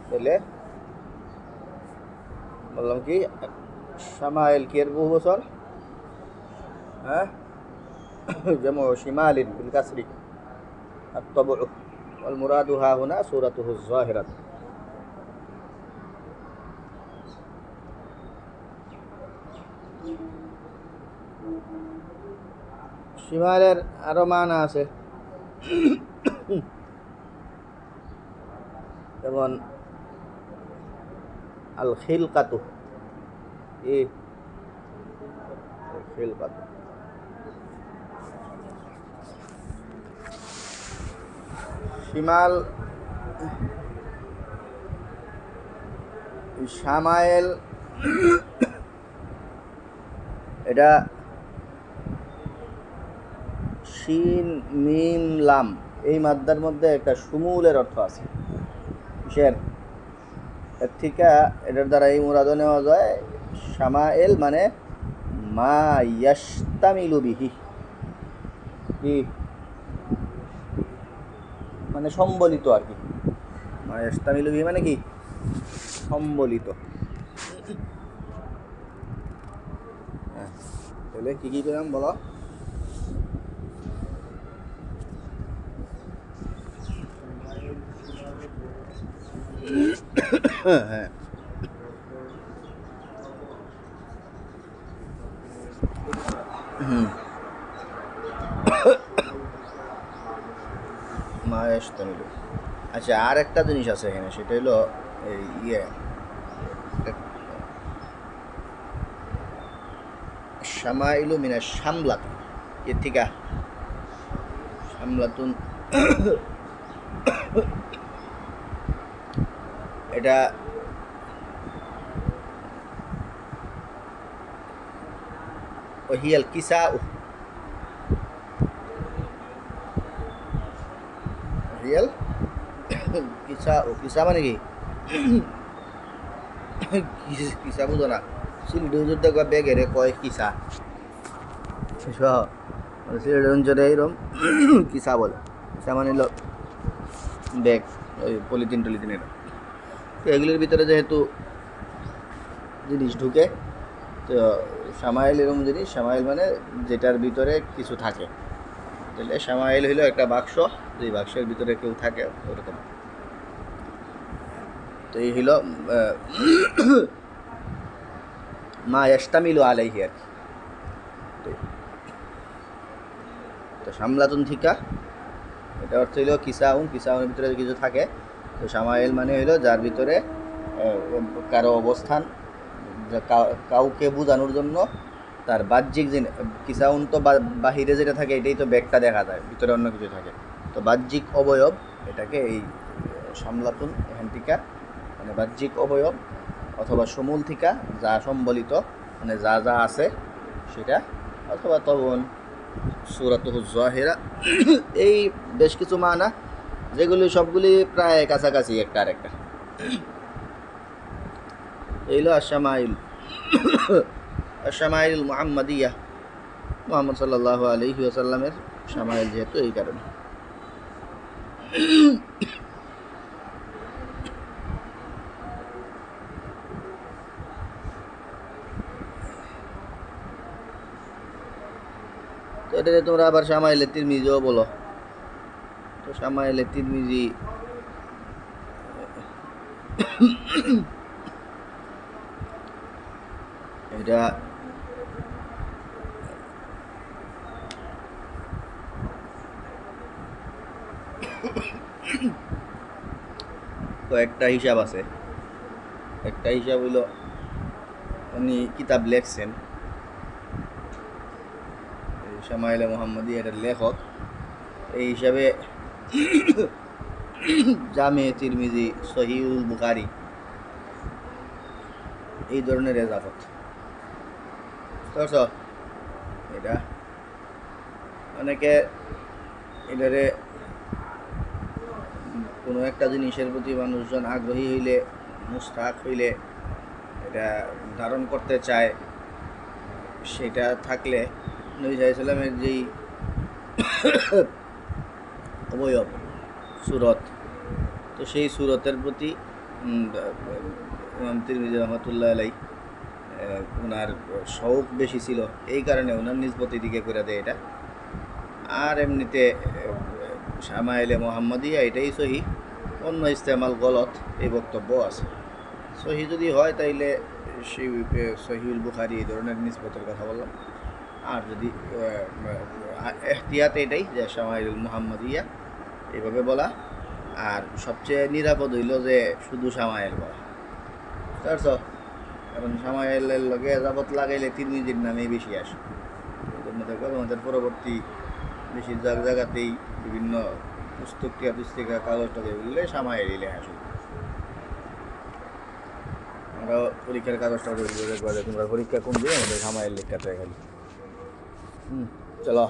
তাহলে বললাম কি শামাইল কি এর বহু বছর, হ্যাঁ যেমন শিমালিন বিল কাসরি الطبع والمراد ها هنا صورته الظاهرة. শিমালের আরো মানা আছে, যেমন আল খিলকাতু, এই খিলকাতু শিমাল শামায়েল, এটা শিন মিম লাম এই মাদ্দার মধ্যে একটা সুমুলের অর্থ আছে। কিসের? এর থেকে এটার দ্বারা এই মুরাদও নেওয়া যায় শামায়েল মানে মা ইয়াশতামিলু বিহি, কি মানে সম্বলিত আর কি। মা ইয়াশতামিলু বিহি মানে কি সম্বলিত। তাহলে কি কি পেলাম বলো? হ্যাঁ মায়াস্তামিলু। আচ্ছা, আর একটা জিনিস আছে এখানে, সেটা হলো এই শামাইলু মিনা শামলাত, এর থেকে শামলাতুন এটা ওহিয়াল কিসা, ওহিয়াল কিসা, ও কিসা মানে কি কিসা বুঝো না? সিলেট হুজুর দেখবা বেগেরে কয় কিসা, সিলেট অঞ্চলে এরকম কিসা বলে। কিসা মানে হলো ব্যাগ, ওই পলিথিন টলিথিন, এটা তো এগুলির ভিতরে যেহেতু জিনিস ঢুকে, তো শামাইল এরকম জিনিস। শামাইল মানে যেটার ভিতরে কিছু থাকে, তাহলে শামাইল হইলো একটা বাক্স, যে বাক্সের ভিতরে কেউ থাকে ওরকম। তো এই হইল মা ইয়াশতামিলু আলাইহি আর কি। তো শামলাতুন থিকা এটা অর্থ হইল কিসাউন, কিসাউনের ভিতরে কিছু থাকে। তো শামাইল মানে হইল যার ভিতরে কারো অবস্থান, কাউকে বোঝানোর জন্য তার বাহ্যিক কিসাউন তো বাহিরে যেটা থাকে এটাই তো ব্যাগটা দেখা যায়, ভিতরে অন্য কিছু থাকে। তো বাহ্যিক অবয়ব এটাকে এই শামলাতুন এখান থিকা মানে বাহ্যিক অবয়ব অথবা সমূল থিকা যা সম্বলিত মানে যা যা আছে সেটা, অথবা তবন সূরাতুহু যাহিরা, এই বেশ কিছু মানা যেগুলি সবগুলি প্রায় কাছাকাছি একটা আরেকটা। এই হলো আশ-শামাইল, আশ-শামাইল মুহাম্মাদিয়া, মুহাম্মদ সাল্লাল্লাহু আলাইহি ওয়াসাল্লামের শামাইল যেহেতু এই কারণে। তো এটাতে তোমরা আবার শামাইলে তিরমিজিও বলো। তো শামাইলে তিরমিজি এটা কয়েকটা হিসাব আছে। একটা হিসাব হইল উনি কিতাব লেখছেন, শামাইলে মুহাম্মাদি এটার লেখক, এই হিসাবে জামে তিরমিজি, সহিহুল বুখারী এই ধরনের এজাফত। বুঝতে এটা অনেকে এটারে কোনো একটা জিনিসের প্রতি মানুষজন আগ্রহী হইলে, মুস্তাক হইলে, এটা ধারণ করতে চায়, সেটা থাকলে নবী সাল্লাল্লাহু আলাইহি ওয়াসাল্লামের যেই অবয়ব সুরত, তো সেই সুরতের প্রতি ইমাম তিরমিজি রহমতুল্লাহ আলাই ওনার শৌক বেশি ছিল, এই কারণে ওনার নিসবতি দিকে করে দেয় এটা। আর এমনিতে শামাইলে মোহাম্মদিয়া এটাই সহি, অন্য ইস্তেমাল গলত এই বক্তব্য আছে। সহি যদি হয় তাইলে সেই সহিউল বুখারি এই ধরনের নিসবতের কথা বললাম। আর যদি এহতিয়াত এটাই যে শামাইলুল মুহাম্মাদিয়া এইভাবে বলা, আর সবচেয়ে নিরাপদ হইল যে শুধু শামাইল বলা, বুঝতে পারছো? কারণ শামাইলের লগে যাবত লাগাইলে তিরমিজির নামেই বেশি আসে। এই জন্য দেখো আমাদের পরবর্তী বেশিরভাগ জায়গাতেই বিভিন্ন পুস্তিকা কাগজ টাগজ বললে শামাইল লেখা শুরু। আমরা পরীক্ষার কাগজটা দেখবো যে তোমরা পরীক্ষা কোন দিয়ে আমাদের শামাইল লেখাতে খালি। চলো।